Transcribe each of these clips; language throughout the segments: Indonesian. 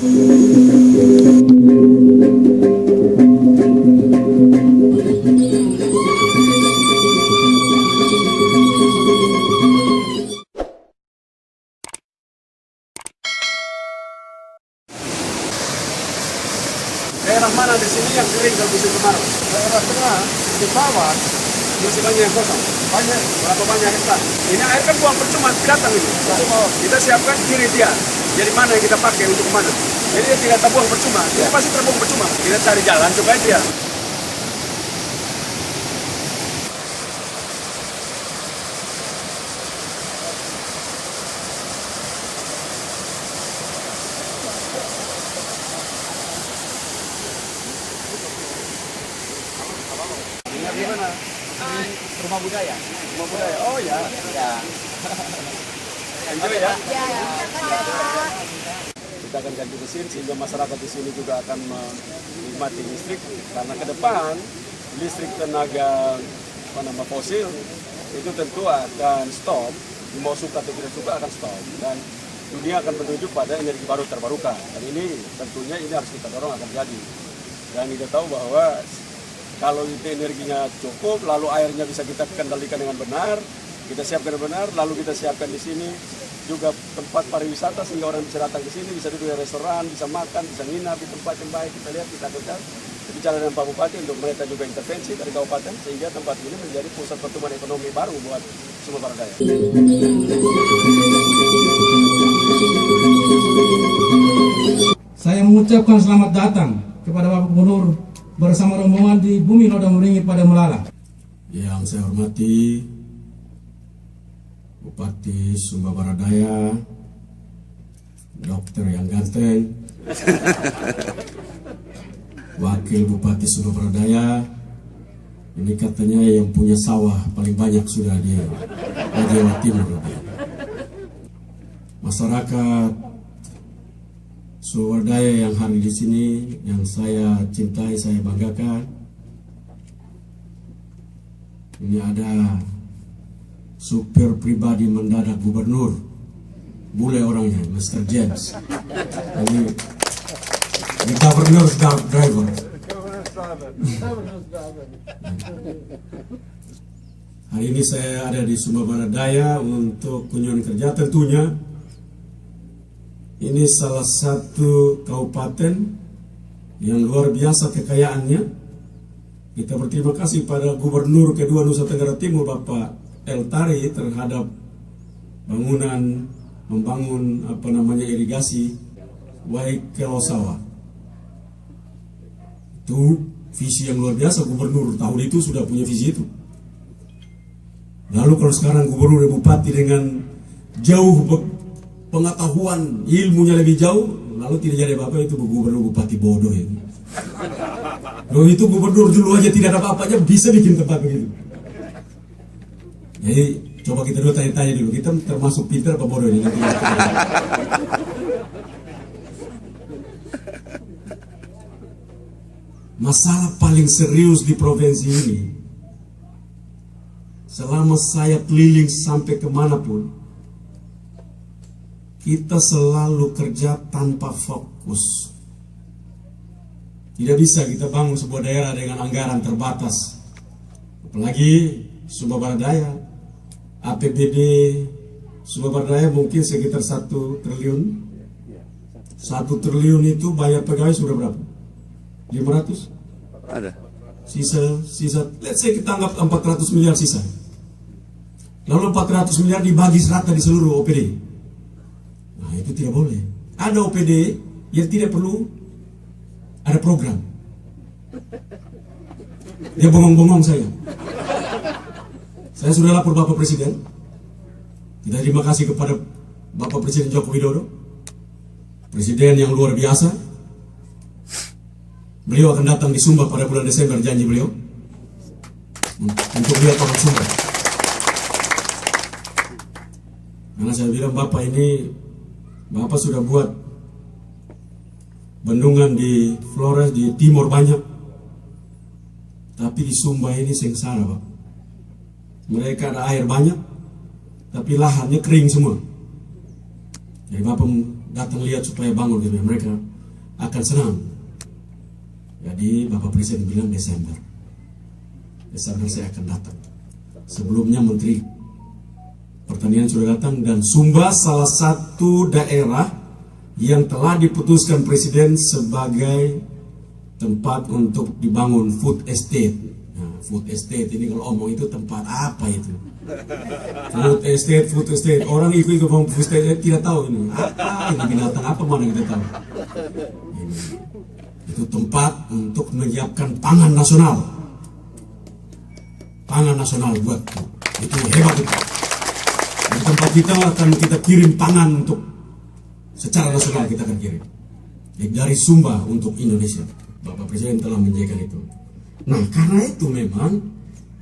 Daerah mana di sini yang kering kalau musim kemarau? Daerah tengah, di bawah, Masih banyak yang kosong. banyak. Berapa banyak hektar? Ini air kan buang percuma datang ini. Kita siapkan kiri dia. Jadi mana yang kita pakai untuk mana? Jadi dia tidak terbuang percuma. Dia pasti terbuang percuma. Kita cari jalan supaya dia. Di mana? Rumah budaya. Rumah budaya. Oh ya. Ya. Enjoy ya. Ya, Kita akan ganti mesin sehingga masyarakat di sini juga akan menikmati listrik karena ke depan listrik tenaga fosil itu tentu akan stop, mau suka atau tidak suka akan stop dan dunia akan menuju pada energi baru terbarukan dan ini tentunya ini harus kita dorong akan jadi dan kita tahu bahwa kalau itu energinya cukup lalu airnya bisa kita kendalikan dengan benar, kita siapkan dengan benar, lalu kita siapkan di sini juga tempat pariwisata sehingga orang bisa datang ke sini, bisa duduk di restoran, bisa makan, bisa nginap di tempat yang baik. Kita lihat, kita bicara dengan Pak Bupati untuk mereka juga intervensi dari kabupaten sehingga tempat ini menjadi pusat pertumbuhan ekonomi baru buat Sumatera Barat Daya. Saya mengucapkan selamat datang kepada Bapak Gubernur bersama rombongan di Bumi Lodang Meringit pada Melala. Yang saya hormati Bupati Sumba Barat Daya, dokter yang ganteng, Wakil Bupati Sumba Barat Daya, ini katanya yang punya sawah paling banyak sudah di Jawa Timur. Masyarakat Sumba Barat Daya yang hari di sini, yang saya cintai, saya banggakan. Ini ada supir pribadi mendadak gubernur, bule orangnya, Mr. James. Ini the governor's driver. Hari ini saya ada di Sumba Barat Daya untuk kunjungan kerja. Tentunya ini salah satu kabupaten yang luar biasa kekayaannya. Kita berterima kasih pada Gubernur kedua Nusa Tenggara Timur, Bapak El Tari, terhadap membangun irigasi Waikelosawa. Itu visi yang luar biasa. Gubernur tahun itu sudah punya visi itu. Lalu kalau sekarang gubernur dan bupati dengan jauh pengetahuan, ilmunya lebih jauh, lalu tidak jadi apa-apa, itu gubernur bupati bodoh itu. Loh, itu gubernur dulu aja tidak ada apa-apanya bisa bikin tempat begitu. Jadi coba kita dulu tanya-tanya dulu, kita termasuk pintar apa bodoh ini? Masalah paling serius di provinsi ini, selama saya keliling sampai kemanapun, kita selalu kerja tanpa fokus. Tidak bisa kita bangun sebuah daerah dengan anggaran terbatas. Apalagi Sumba Barat Daya, APBD Sumba Barat Daya mungkin sekitar 1 triliun. 1 triliun itu bayar pegawai sudah berapa? 500? Ada. Sisa, let's say kita anggap 400 miliar sisa. Lalu 400 miliar dibagi serata di seluruh OPD. Nah, itu tidak boleh. Ada OPD yang tidak perlu ada program. Dia bongong-bongong saya. Saya sudah lapor Bapak Presiden. Kita terima kasih kepada Bapak Presiden Joko Widodo, Presiden yang luar biasa. Beliau akan datang di Sumba pada bulan Desember, janji beliau, untuk lihat orang Sumba. Karena saya bilang Bapak sudah buat bendungan di Flores, di timur banyak, tapi di Sumba ini sengsara, Pak. Mereka ada air banyak, tapi lahannya kering semua. Jadi Bapak datang lihat supaya bangun gitu ya, mereka akan senang. Jadi Bapak Presiden bilang Desember saya akan datang. Sebelumnya Menteri Pertanian sudah datang, dan Sumba salah satu daerah yang telah diputuskan Presiden sebagai tempat untuk dibangun food estate. Nah, food estate ini kalau omong itu tempat apa itu? Food estate. Orang ikut ngomong food estate tidak tahu ini apa, ini binatang apa, mana kita tahu. Ini. Itu tempat untuk menyiapkan pangan nasional. Pangan nasional buat itu hebat itu. Di tempat kita akan kita kirim pangan untuk secara nasional, kita akan kirim dari Sumba untuk Indonesia. Bapak Presiden telah menjaga itu. Nah, karena itu memang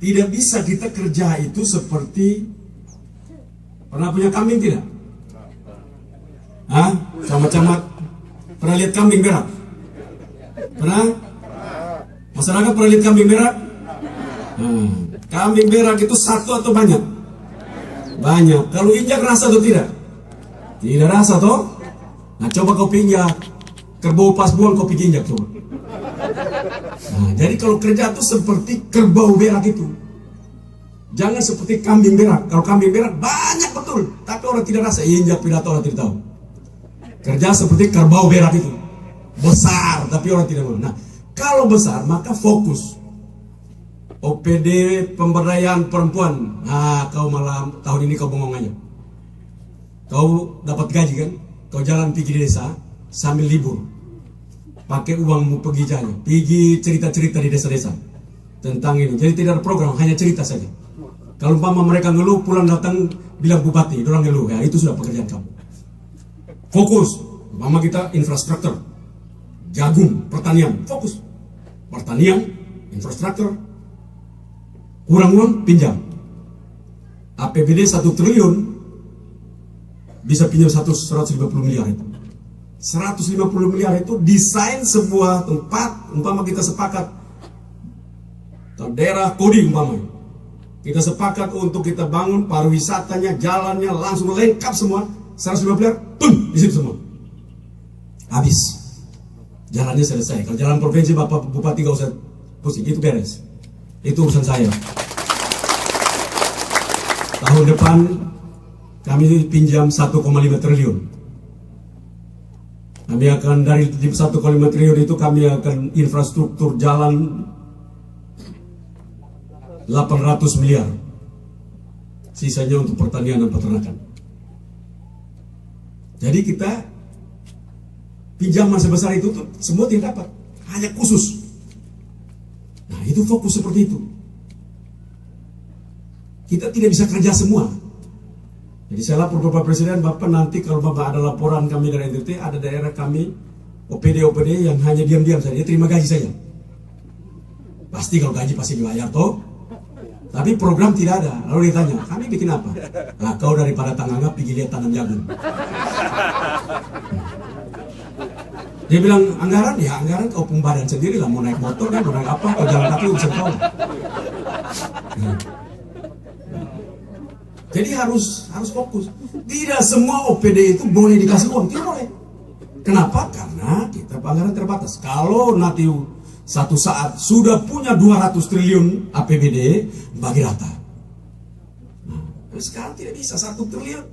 tidak bisa kita kerja itu seperti, pernah punya kambing tidak? Hah? Sama camat pernah lihat kambing berak? Pernah? Masyarakat pernah lihat kambing berak? Nah, kambing berak itu satu atau banyak? Banyak. Kalau injak rasa atau tidak? Tidak rasa toh? Nah, coba kau pinjak kerbau pas buang, kau pergi injak coba. Nah, jadi kalau kerja itu seperti kerbau berak itu. Jangan seperti kambing berak. Kalau kambing berak banyak betul, tapi orang tidak rasa. Injak pidato orang tidak tahu. Kerja seperti kerbau berak itu. Besar, tapi orang tidak tahu. Nah, kalau besar maka fokus. OPD pemberdayaan perempuan. Nah, kau malam tahun ini kau bengong aja. Kau dapat gaji kan? Kau jalan pergi di desa sambil libur. Pakai uangmu pergi jalan, pergi cerita-cerita di desa-desa tentang ini. Jadi tidak ada program, hanya cerita saja. Kalau umpama mereka ngeluh, pulang datang bilang bupati, orang ngeluh, ya itu sudah pekerjaan kamu. Fokus, umpama kita infrastruktur, jagung, pertanian, fokus. Pertanian, infrastruktur, kurang uang, pinjam. APBD 1 triliun, bisa pinjam 150 miliar itu. 150 miliar itu desain sebuah tempat, umpama kita sepakat daerah Kodi umpama kita sepakat untuk kita bangun pariwisatanya, jalannya langsung lengkap semua, 150 miliar di situ semua habis, jalannya selesai. Kalau jalan provinsi Bapak Bupati gak usah pusing, itu beres, itu urusan saya. Tahun depan kami pinjam 1,5 triliun. Kami akan dari 1,5 triliun itu kami akan infrastruktur jalan 800 miliar. Sisanya untuk pertanian dan peternakan. Jadi kita pinjaman sebesar itu tuh semua tidak dapat, hanya khusus. Nah, itu fokus seperti itu. Kita tidak bisa kerja semua. Jadi saya lapor Bapak Presiden, Bapak nanti kalau Bapak ada laporan kami dari NTT, ada daerah kami OPD yang hanya diam-diam saja, dia terima gaji saja. Pasti kalau gaji pasti dibayar toh. Tapi program tidak ada. Lalu ditanya, kami bikin apa? Nah, kau daripada tanggap pergi lihat tanam jagung. Dia bilang, anggaran? Ya anggaran kau pembadan sendiri lah, mau naik motor kan, mau naik apa, kau jalan kaki urusan kau. Jadi harus fokus. Tidak semua OPD itu boleh dikasih uang, tidak boleh. Kenapa? Karena kita anggaran terbatas. Kalau nanti satu saat sudah punya 200 triliun APBD, bagi rata. Nah, sekarang tidak bisa 1 triliun,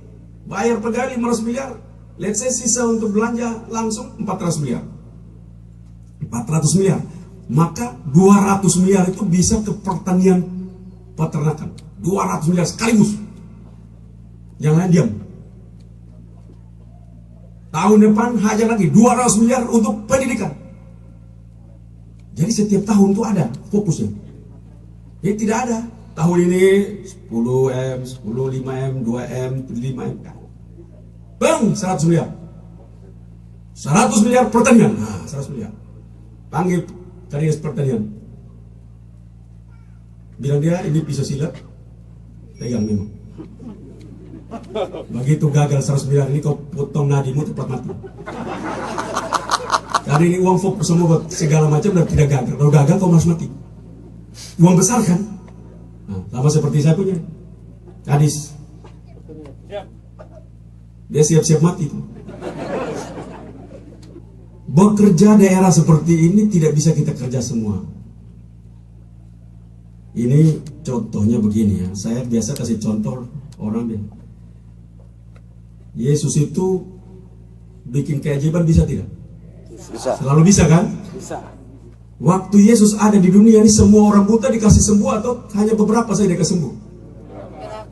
bayar pegawai 500 miliar. Let's say sisa untuk belanja langsung 400 miliar. 400 miliar. Maka 200 miliar itu bisa ke pertanian peternakan. 200 miliar sekaligus. Yang lain diam. Tahun depan hajar lagi 200 miliar untuk pendidikan. Jadi setiap tahun itu ada fokusnya. Jadi tidak ada tahun ini 10M, 10, 5M, 2M, 5M. Bang, 100 miliar. 100 miliar pertanian. Nah, 100 miliar. Panggil Kadis Pertanian. Bilang dia ini pisau silat. Pegang memang. Begitu gagal 100 miliar ini kau potong nadimu tepat mati. Karena ini uang fokus semua buat segala macam dan tidak gagal. Kalau gagal kau harus mati. Uang besar kan? Nah, sama seperti saya punya Kadis. Dia siap-siap mati tuh. bekerja daerah seperti ini tidak bisa kita kerja semua. Ini contohnya begini ya, saya biasa kasih contoh orang deh. Yesus itu bikin keajaiban bisa tidak? Bisa. Selalu bisa kan? Bisa. Waktu Yesus ada di dunia ini semua orang buta dikasih sembuh atau hanya beberapa saja dikasih sembuh?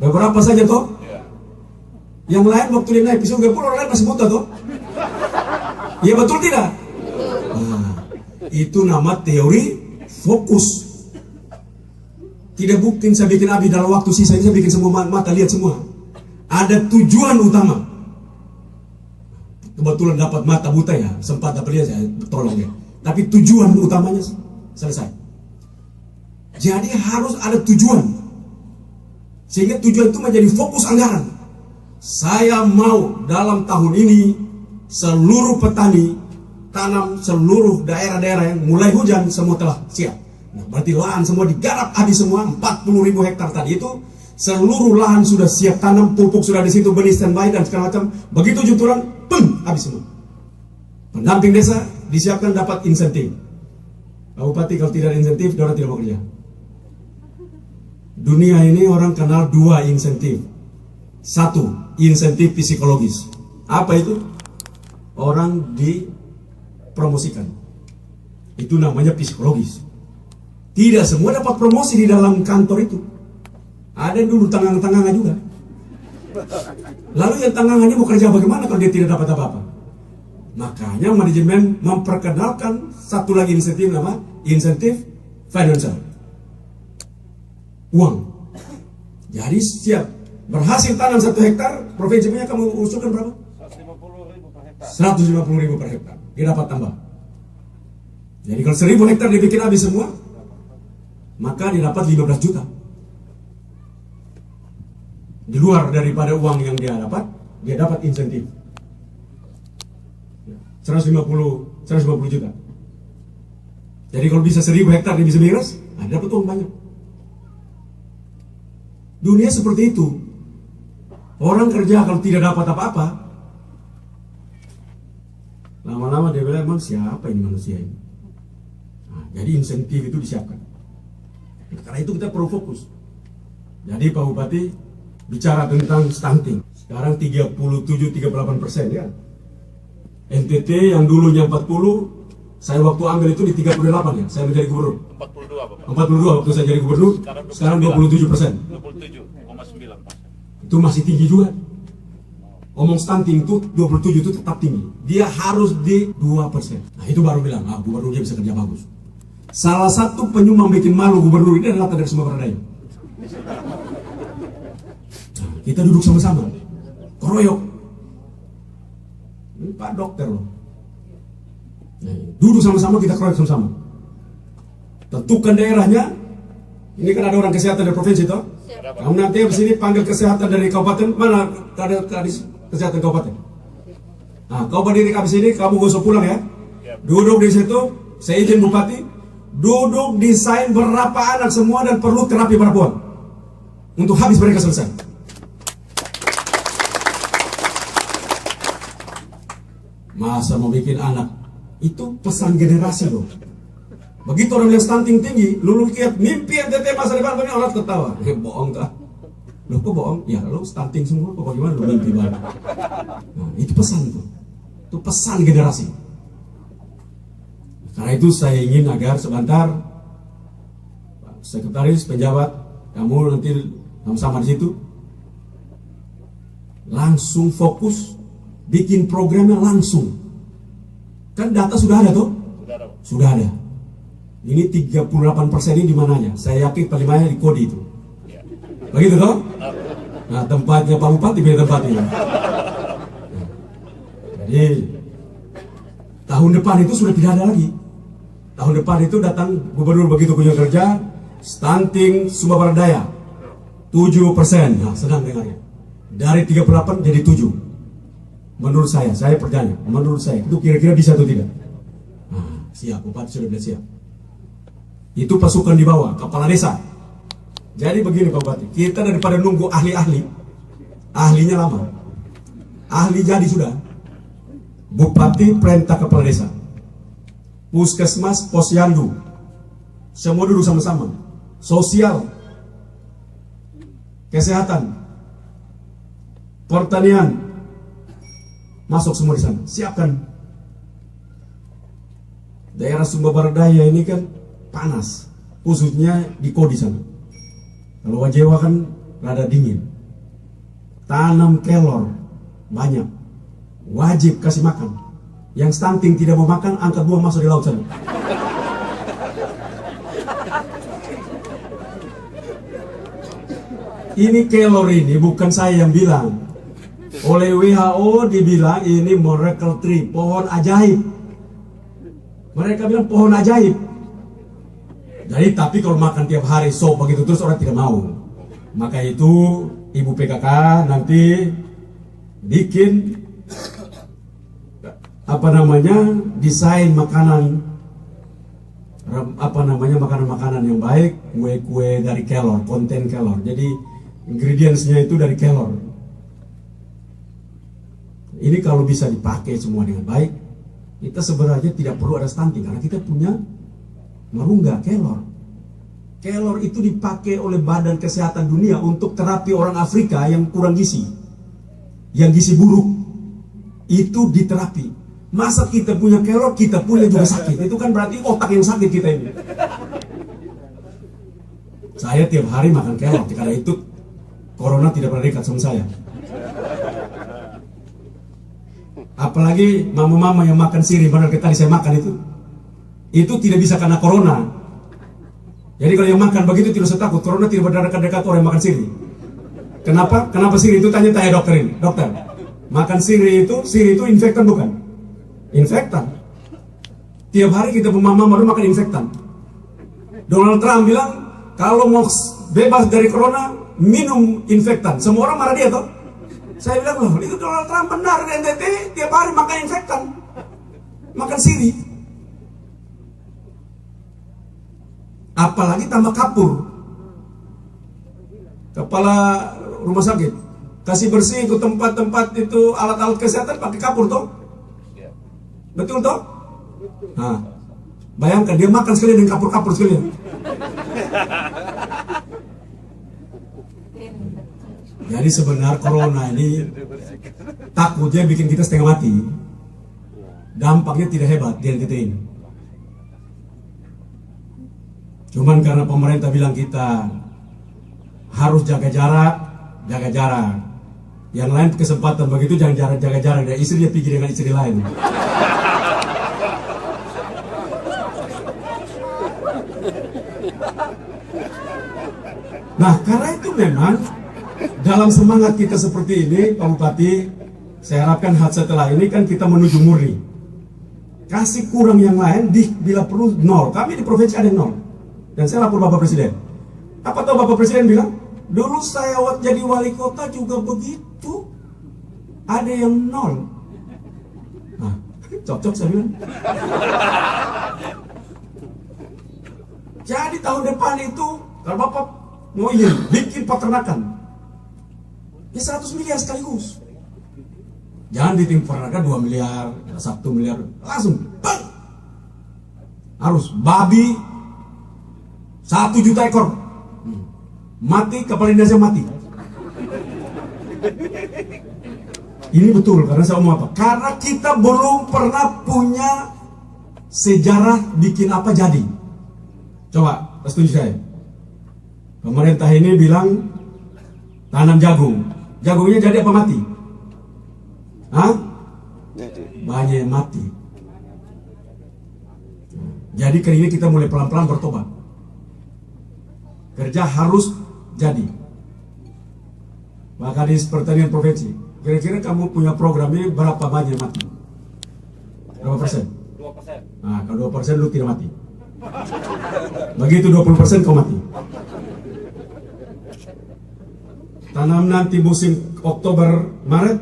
Beberapa saja toh? Yang lain waktu dia naik ke surga pun orang lain masih buta toh? Ya betul tidak? Nah, itu nama teori fokus. Tidak mungkin saya bikin abi dalam waktu sisa ini saya bikin semua mata lihat semua. Ada tujuan utama. Kebetulan dapat mata buta ya, sempat dapat lihat saya tolong ya. Tapi tujuan utamanya selesai. Jadi harus ada tujuan. Sehingga tujuan itu menjadi fokus anggaran. Saya mau dalam tahun ini seluruh petani tanam seluruh daerah-daerah yang mulai hujan semua telah siap. Nah, berarti lahan semua digarap habis semua 40.000 hektar tadi itu seluruh lahan sudah siap tanam, pupuk sudah di situ, benih standby dan segala macam. Begitu juturan, habis semua. Pendamping desa disiapkan dapat insentif. Pak Bupati kalau tidak ada insentif, orang tidak mau kerja. Dunia ini orang kenal dua insentif. Satu, insentif psikologis. Apa itu? Orang dipromosikan. Itu namanya psikologis. Tidak semua dapat promosi di dalam kantor itu. Ada dulu tanggang-tanggangan juga. Lalu yang tanggangannya mau kerja bagaimana kalau dia tidak dapat apa-apa? Makanya manajemen memperkenalkan satu lagi insentif nama insentif financial. Uang. Jadi setiap berhasil tanam 1 hektar, provinsi punya kamu usulkan berapa? 150.000 per hektar. 150.000 per hektar. Dia dapat tambah. Jadi kalau 1.000 hektar dibikin habis semua, maka dia dapat 15 juta. Di luar daripada uang yang dia dapat insentif 150 juta. Jadi kalau bisa 1.000 hektar dia bisa miras, ada dapat uang banyak. Dunia seperti itu. Orang kerja kalau tidak dapat apa-apa, lama-lama dia bilang, emang siapa ini manusia ini? Nah, jadi insentif itu disiapkan. Nah, karena itu kita perlu fokus. Jadi Pak Bupati bicara tentang stunting. Sekarang 37-38% ya. NTT yang dulunya 40, saya waktu ambil itu di 38 ya. Saya menjadi gubernur. 42 Bapak. 42 waktu saya jadi gubernur. Sekarang 27%. 27,9%. Itu masih tinggi juga. Omong stunting itu 27 itu tetap tinggi. Dia harus di 2%. Nah itu baru bilang, gubernurnya bisa kerja bagus. Salah satu penyumbang bikin malu gubernur ini adalah dari Sumatera Daya. Kita duduk sama-sama, keroyok. Ini Pak Dokter loh. Duduk sama-sama, kita keroyok sama-sama. Tentukan daerahnya. Ini kan ada orang kesehatan dari provinsi toh. Kamu nanti habis ini panggil kesehatan dari kabupaten. Mana ada kesehatan kabupaten? Nah, kau berdiri habis ini, kamu gosok pulang ya. Duduk di situ, saya izin Bupati. Duduk desain berapa anak semua dan perlu terapi perempuan. Untuk habis mereka selesai. Masa mau bikin anak? Itu pesan generasi loh. Begitu orang yang stunting tinggi, lu lihat mimpi NTT masa depan banyak orang ketawa. Bohong tak? Loh kok bohong? Ya lu stunting semua, kok bagaimana lu mimpi banget? Nah, itu pesan tuh. Itu pesan generasi. Karena itu saya ingin agar sebentar sekretaris, penjabat, kamu nanti sama-sama di situ langsung fokus. Bikin programnya langsung. Kan data sudah ada tuh? Sudah ada. Ini 38% ini di mananya? Saya yakin paling di Kodi itu. Begitu toh? Nah, tempatnya Pak Bupati beda tempat ini. Jadi tahun depan itu sudah tidak ada lagi. Tahun depan itu datang gubernur begitu punya kerja, stunting Sumatera Daya 7%. Nah, sedang dengarnya. Dari 38 jadi 7. Menurut saya percaya, menurut saya itu kira-kira bisa atau tidak? Nah, siap, Bupati sudah siap. Itu pasukan di bawah, kepala desa. Jadi begini Pak Bupati, kita daripada nunggu ahli-ahli, ahlinya lama. Ahli jadi sudah. Bupati perintah kepala desa, puskesmas, posyandu, semua duduk sama-sama. Sosial, kesehatan, pertanian, masuk semua di sana. Siapkan. Daerah Sumba Barat Daya ini kan panas, khususnya di Kodi sana. Kalau Wajewa kan rada dingin. Tanam kelor banyak, wajib kasih makan. Yang stunting tidak mau makan, angkat buang masuk di laut sana. Ini kelor ini bukan saya yang bilang. Oleh WHO dibilang ini miracle tree, pohon ajaib. Mereka bilang pohon ajaib. Jadi tapi kalau makan tiap hari sop begitu terus orang tidak mau. Maka itu Ibu PKK nanti bikin desain makanan makanan yang baik, kue-kue dari kelor, konten kelor. Jadi ingredientsnya itu dari kelor. Ini kalau bisa dipakai semua dengan baik, kita sebenarnya tidak perlu ada stunting karena kita punya marungga kelor. Kelor itu dipakai oleh Badan Kesehatan Dunia untuk terapi orang Afrika yang kurang gizi, yang gizi buruk. Itu diterapi. Masa kita punya kelor, kita punya juga sakit. Itu kan berarti otak yang sakit kita ini. Saya tiap hari makan kelor, karena itu corona tidak pernah dekat sama saya. Apalagi mama-mama yang makan sirih, benar tadi saya makan itu tidak bisa karena corona. Jadi kalau yang makan begitu tidak usah takut, corona tidak berdekat-dekat orang yang makan sirih. Kenapa? Kenapa sirih itu? Tanya dokter ini. Dokter, makan sirih itu infektan bukan? Infektan. Tiap hari kita mama baru makan infektan. Donald Trump bilang kalau mau bebas dari corona minum infektan. Semua orang marah dia toh. Saya bilang loh itu Donald Trump benar. NTT tiap hari makan infektan, makan sirih. Apalagi tambah kapur. Kepala rumah sakit kasih bersih itu tempat-tempat itu alat-alat kesehatan pakai kapur toh. Betul toh? Nah, bayangkan dia makan sekalian dengan kapur-kapur sekalian. Jadi sebenarnya corona ini takutnya bikin kita setengah mati. Dampaknya tidak hebat di NTT ini. Cuman karena pemerintah bilang kita harus jaga jarak. Yang lain kesempatan begitu jangan jaga jarak. Dan istri dia pergi dengan istri lain. Nah, karena itu memang dalam semangat kita seperti ini, Pak Bupati, saya harapkan setelah ini kan kita menuju murni. Kasih kurang yang lain, bila perlu nol. Kami di provinsi ada yang nol. Dan saya lapor Bapak Presiden. Apa tahu Bapak Presiden bilang? Dulu saya jadi wali kota juga begitu. Ada yang nol. Nah, cocok saya bilang. Jadi tahun depan itu, kalau Bapak mau ingin bikin peternakan, ya 100 miliar sekaligus. Jangan di tim peternakan 2 miliar, 1 miliar, langsung bang. Harus babi 1 juta ekor. Mati, kepala dinasnya mati. Ini betul, karena saya mau apa? Karena kita belum pernah punya sejarah bikin apa jadi. Coba, setuju saya. Pemerintah ini bilang tanam jagung. Jagungnya jadi apa mati? Hah? Banyak yang mati. Jadi kali ini kita mulai pelan-pelan bertobat. Kerja harus jadi. Maka di pertanian provinsi, kira-kira kamu punya programnya berapa banyak yang mati? Berapa persen? 2%. Nah, kalau 2% lu tidak mati. Begitu 20% kau mati. Tanam nanti musim Oktober, Maret,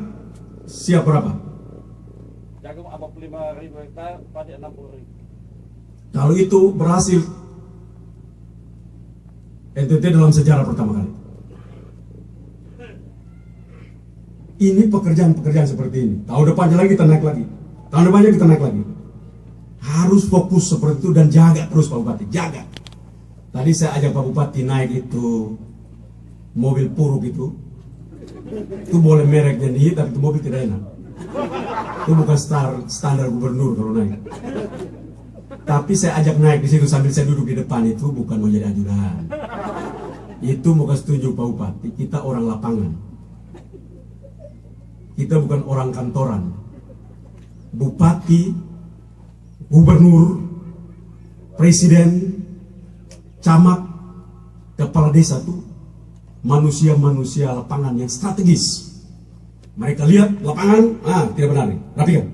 siap berapa? Jagung 45.000 hektar, padi 60.000. Kalau itu berhasil, NTT dalam sejarah pertama kali. Ini pekerjaan-pekerjaan seperti ini. Tahun depannya lagi kita naik lagi. Tahun depannya kita naik lagi. harus fokus seperti itu dan jaga terus Pak Bupati, jaga. Tadi saya ajak Pak Bupati naik itu mobil Puruk itu boleh mereknya nih, tapi itu mobil tidak enak. Itu bukan standar gubernur kalau naik. Tapi saya ajak naik di situ sambil saya duduk di depan itu bukan mau jadi ajudan. Itu mau kasih tunjuk Pak Bupati, kita orang lapangan. Kita bukan orang kantoran. Bupati, gubernur, presiden, camat, kepala desa itu manusia-manusia lapangan yang strategis. Mereka lihat lapangan, tidak benar nih, rapikan.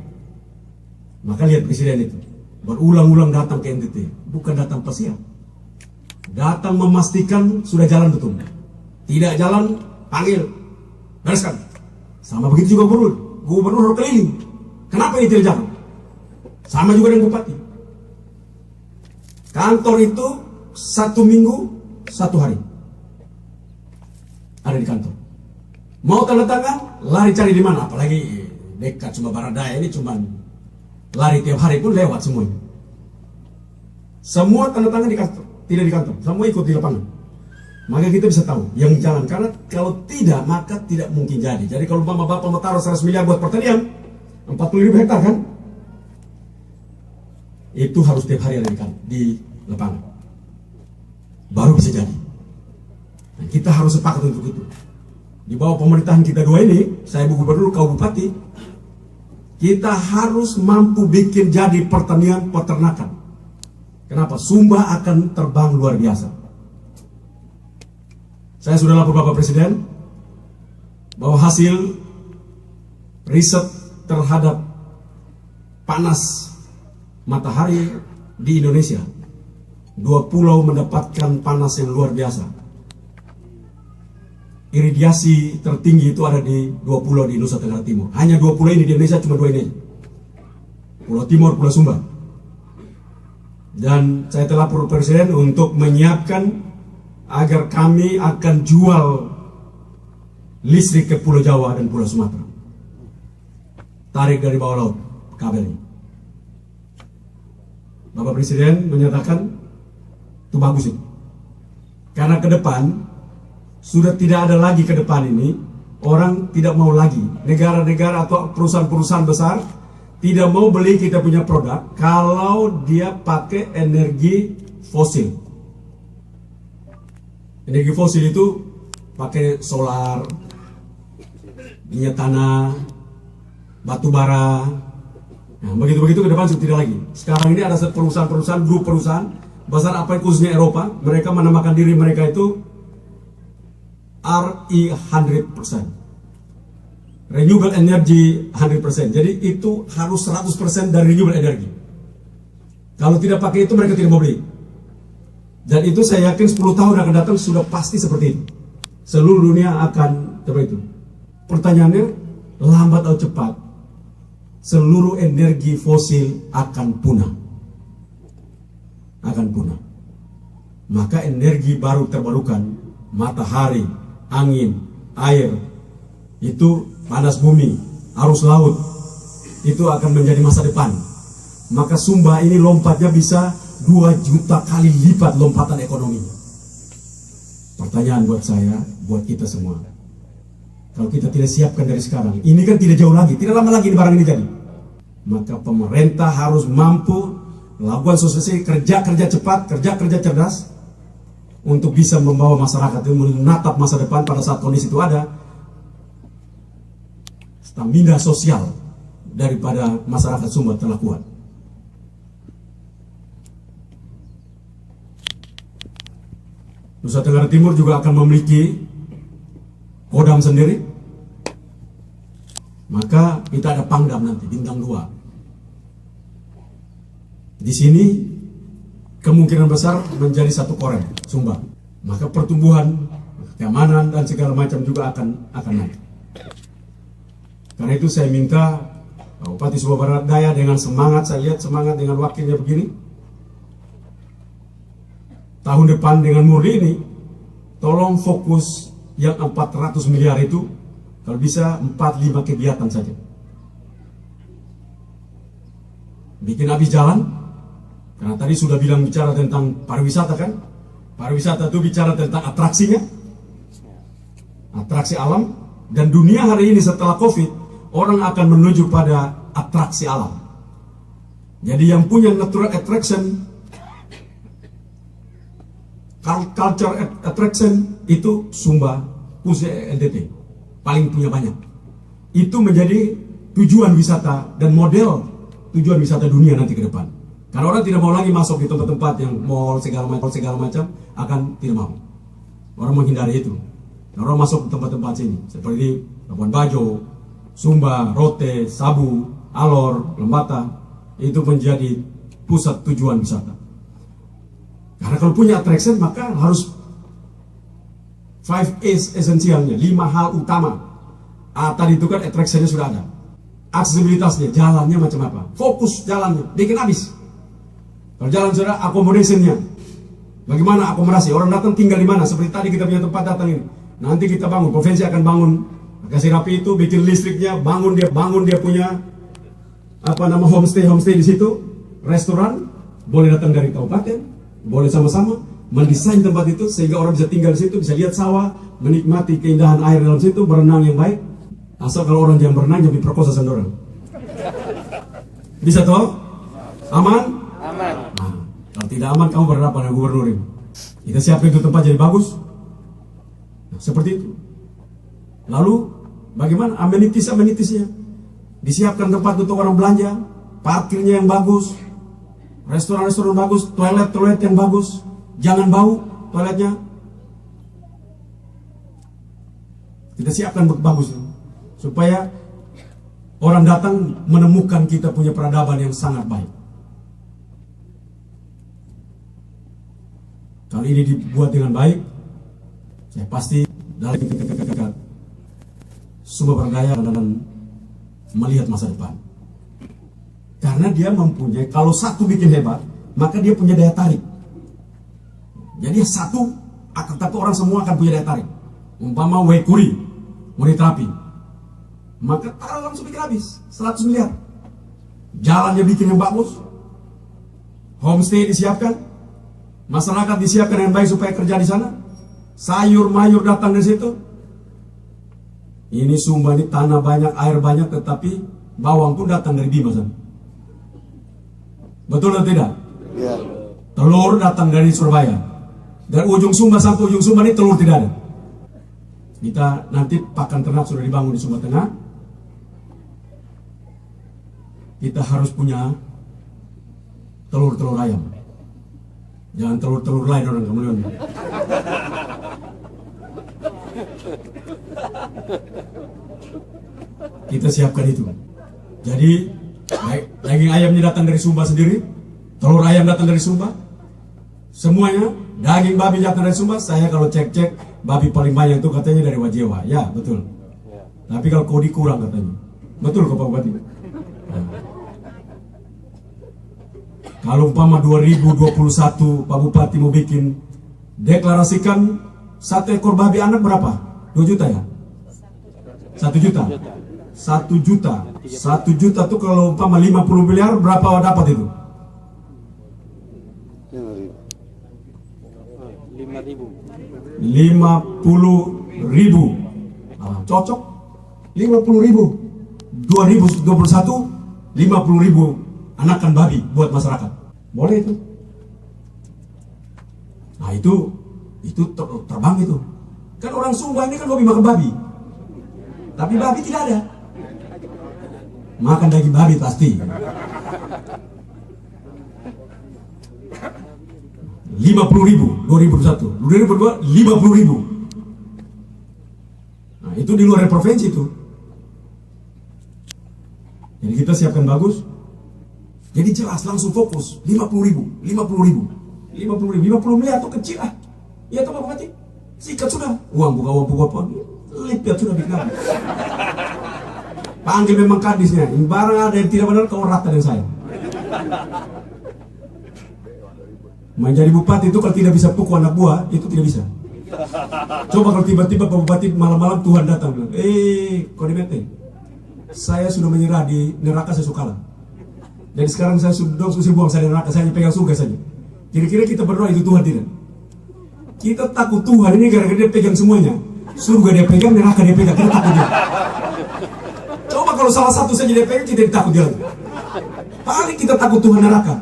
Maka lihat presiden itu berulang-ulang datang ke NTT, bukan datang pasiap, datang memastikan sudah jalan betul. Tidak jalan, panggil, bereskan. Sama begitu juga gubernur keliling. Kenapa ini tidak jalan? Sama juga dengan bupati. Kantor itu 1 minggu 1 hari ada di kantor. Mau tanda tangan, lari cari di mana? Apalagi dekat cuma Baradaya ini cuman lari tiap hari pun lewat semuanya. Semua tanda tangan di kantor, tidak di kantor, semua ikut di lapangan. Maka kita bisa tahu yang jalan, karena kalau tidak maka tidak mungkin jadi. Jadi kalau Bapak mau taruh 100 miliar buat pertanian, 40.000 hektar kan? Itu harus tiap hari ada di lapangan. Baru bisa jadi. Nah, kita harus sepakat untuk itu. Di bawah pemerintahan kita dua ini, saya gubernur, kau bupati, kita harus mampu bikin jadi pertanian peternakan. Kenapa? Sumba akan terbang luar biasa. Saya sudah lapor Bapak Presiden bahwa hasil riset terhadap panas matahari di Indonesia, 2 pulau mendapatkan panas yang luar biasa. Iradiasi tertinggi itu ada di 2 pulau di Nusa Tenggara Timur. Hanya 2 pulau ini di Indonesia, cuma 2 ini, Pulau Timur, Pulau Sumba. Dan saya telah lapor Presiden untuk menyiapkan agar kami akan jual listrik ke Pulau Jawa dan Pulau Sumatera. Tarik dari bawah laut kabelnya. Bapak Presiden menyatakan itu bagus itu. Karena ke depan sudah tidak ada lagi, ke depan ini orang tidak mau lagi, negara-negara atau perusahaan-perusahaan besar tidak mau beli kita punya produk kalau dia pakai energi fosil. Energi fosil itu pakai solar, minyak tanah, batu bara. Nah, begitu-begitu ke depan sudah tidak lagi. Sekarang ini ada perusahaan-perusahaan, grup perusahaan besar apa khususnya Eropa, mereka menamakan diri mereka itu RE 100%. Renewable Energy 100%. Jadi itu harus 100% dari renewable energy. Kalau tidak pakai itu mereka tidak mau beli. Dan itu saya yakin 10 tahun akan datang sudah pasti seperti itu. Seluruh dunia akan seperti itu. Pertanyaannya, lambat atau cepat, seluruh energi fosil akan punah. Akan punah. Maka energi baru terbarukan, matahari, angin, air, itu panas bumi, arus laut, itu akan menjadi masa depan. Maka Sumba ini lompatnya bisa 2 juta kali lipat lompatan ekonominya. Pertanyaan buat saya, buat kita semua, kalau kita tidak siapkan dari sekarang, ini kan tidak jauh lagi, tidak lama lagi barang ini jadi. Maka pemerintah harus mampu melakukan sosialisasi, kerja cepat, kerja cerdas, untuk bisa membawa masyarakat itu menatap masa depan. Pada saat kondisi itu ada stamina sosial daripada masyarakat Sumba telah kuat. Nusa Tenggara Timur juga akan memiliki Kodam sendiri. Maka kita ada Pangdam nanti, bintang 2. Di sini kemungkinan besar menjadi satu Korem, Sumba. Maka pertumbuhan, keamanan dan segala macam juga akan naik. Karena itu saya minta Bupati Sumba Barat Daya dengan semangat, saya lihat semangat dengan wakilnya begini. Tahun depan dengan murni ini, tolong fokus yang 400 miliar itu, kalau bisa 4-5 kegiatan saja. Bikin habis jalan, Karena tadi sudah bilang bicara tentang pariwisata kan? Pariwisata itu bicara tentang atraksinya, atraksi alam. Dan dunia hari ini setelah COVID, orang akan menuju pada atraksi alam. Jadi yang punya natural attraction, culture attraction itu Sumba, Puse, NTT paling punya banyak. Itu menjadi tujuan wisata dan model tujuan wisata dunia nanti ke depan. Karena orang tidak mau lagi masuk di tempat-tempat yang mall segala macam akan tidak mau. Orang menghindari itu. Orang masuk ke tempat-tempat sini seperti Labuan Bajo, Sumba, Rote, Sabu, Alor, Lembata, itu menjadi pusat tujuan wisata. Karena kalau punya attraction maka harus 5 A's esensialnya, 5 hal utama. Tadi itu kan attractionnya sudah ada. Aksesibilitasnya, jalannya macam apa? Fokus jalannya, bikin habis. Kalau jalan sudah, accommodationnya. Bagaimana akomodasi? Orang datang tinggal di mana? Seperti tadi kita punya tempat datang ini. Nanti kita bangun, provinsi akan bangun. Kasih rapi itu, bikin listriknya, bangun dia punya homestay di situ, restoran, boleh datang dari kabupaten, boleh sama-sama mendesain tempat itu sehingga orang bisa tinggal di situ, bisa lihat sawah, menikmati keindahan air dalam situ, berenang yang baik. Asal kalau orang yang berenang jangan diperkosa sama orang. Bisa toh? Aman? Aman. Nah, kalau tidak aman kamu berhadapan dengan gubernur ini. Kita siapkan itu tempat jadi bagus. Nah, seperti itu. Lalu bagaimana amenitisnya? Disiapkan tempat untuk orang belanja, parkirnya yang bagus, restoran bagus, toilet yang bagus, jangan bau toiletnya. Kita siapkan bagus supaya orang datang menemukan kita punya peradaban yang sangat baik. Kalau ini dibuat dengan baik, saya pasti dari sumber daya dan melihat masa depan. Karena dia mempunyai, kalau satu bikin hebat, maka dia punya daya tarik. Jadi satu, tapi orang semua akan punya daya tarik. Umpama Wekuri mau diterapi, maka taruh langsung bikin habis 100 miliar. Jalannya bikin yang bagus, homestay disiapkan, masyarakat disiapkan yang baik supaya kerja di sana, sayur mayur datang dari situ. Ini Sumba ini tanah banyak, air banyak, tetapi bawang pun datang dari Bima sana. Betul atau tidak? Ya. Telur datang dari Surabaya. Dari ujung Sumba sampai ujung Sumba ini telur tidak ada. Kita nanti pakan ternak sudah dibangun di Sumba Tengah. Kita harus punya telur ayam. Jangan telur lain orang kamu lihat. Kita siapkan itu. Jadi daging ayamnya datang dari Sumba sendiri, telur ayam datang dari Sumba, semuanya. Daging babi datang dari Sumba. Saya kalau cek babi paling banyak itu katanya dari Wajewa. Ya betul. Tapi kalau kodi kurang katanya. Betul kok Pak Bupati. Nah. Kalau umpama 2021 Pak Bupati mau bikin deklarasikan satu ekor babi anak berapa? 2 juta ya? 1 juta. 1 juta. 1 juta tuh kalau umpama 50 miliar berapa dapat itu? 50.000. Nah, cocok. 50.000. 2021 50.000 anakan babi buat masyarakat. Boleh itu. Nah itu terbang itu. Kan orang Sumba ini kan hobi makan babi. Tapi babi tidak ada. Makan daging babi pasti. 50.000 2021, 2022 50.000. Nah itu di luar provinsi itu. Jadi kita siapkan bagus. Jadi jelas langsung fokus 50.000 miliar itu kecil ah. Iya toh Pak Bupati? Sikat sudah. Uang buka lipat sudah bikin apa? Panggil memang kadisnya. Ini barang ada yang tidak benar kau rata dengan saya. Menjadi bupati itu kalau tidak bisa pukul anak buah itu tidak bisa. Coba kalau tiba-tiba Pak Bupati malam-malam Tuhan datang bilang, kau dimete. Saya sudah menyerah di neraka saya suka lah. Jadi sekarang saya sudah buang saya dari neraka, saya hanya pegang surga saja. Kira-kira kita berdoa itu Tuhan tidak? Kita takut Tuhan ini gara-gara dia pegang semuanya. Surga dia pegang, neraka dia pegang, kita takut dia. Coba kalau salah satu saja dia pegang, kita takut dia. Paling kita takut Tuhan neraka.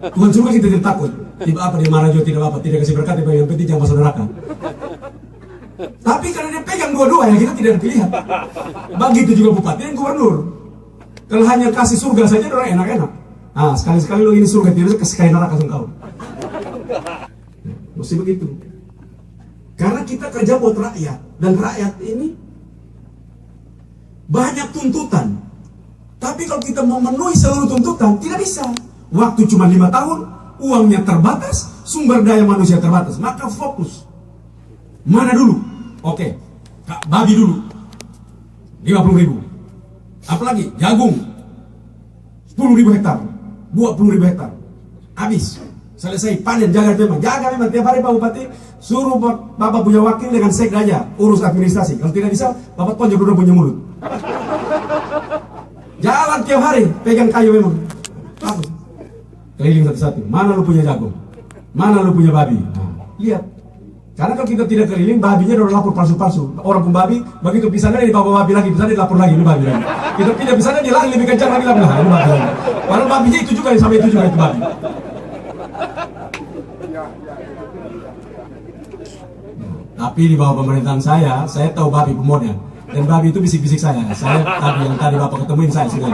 Tuhan surga kita tidak takut. Tiba apa dia marah juga tidak apa, tidak kasih berkat, yang penting jangan masuk neraka. Tapi karena dia pegang dua-dua ya kita tidak ada pilihan. Begitu juga bupati dan gubernur. Kalau hanya kasih surga saja orang enak-enak. Ah, sekali-sekali lo ini surga tidak sekali neraka sama kau. Mesti begitu. Karena kita kerja buat rakyat dan rakyat ini banyak tuntutan. Tapi kalau kita mau memenuhi seluruh tuntutan tidak bisa. Waktu cuma 5 tahun, uangnya terbatas, sumber daya manusia terbatas. Maka fokus. Mana dulu? Oke, babi dulu 50.000. Apalagi jagung 10.000 hektar, 20.000 hektar. Habis, selesai panen, jaga memang tiap hari Pak Bupati suruh Bapak punya wakil dengan sekda aja urus administrasi. Kalau tidak bisa, Bapak tonjok dulu punya mulut. Jalan tiap hari, pegang kayu memang. Bagus. Keliling satu-satu. Mana lu punya jagung? Mana lu punya babi? Nah, lihat. Karena kalau kita tidak keliling, babinya udah lapor palsu-palsu. Orang pun babi, begitu pisahnya dibawa babi lagi, pisahnya dilapor lagi, ini babi lagi. Kita tidak pisahnya dia lari lebih kencang lagi, nah, ini babi lagi. Padahal babinya itu juga, sampai itu juga itu babi. Tapi di bawah pemerintahan saya tahu babi pemodel. Dan babi itu bisik-bisik saya. Saya tadi yang tadi Bapak ketemuin saya sudah.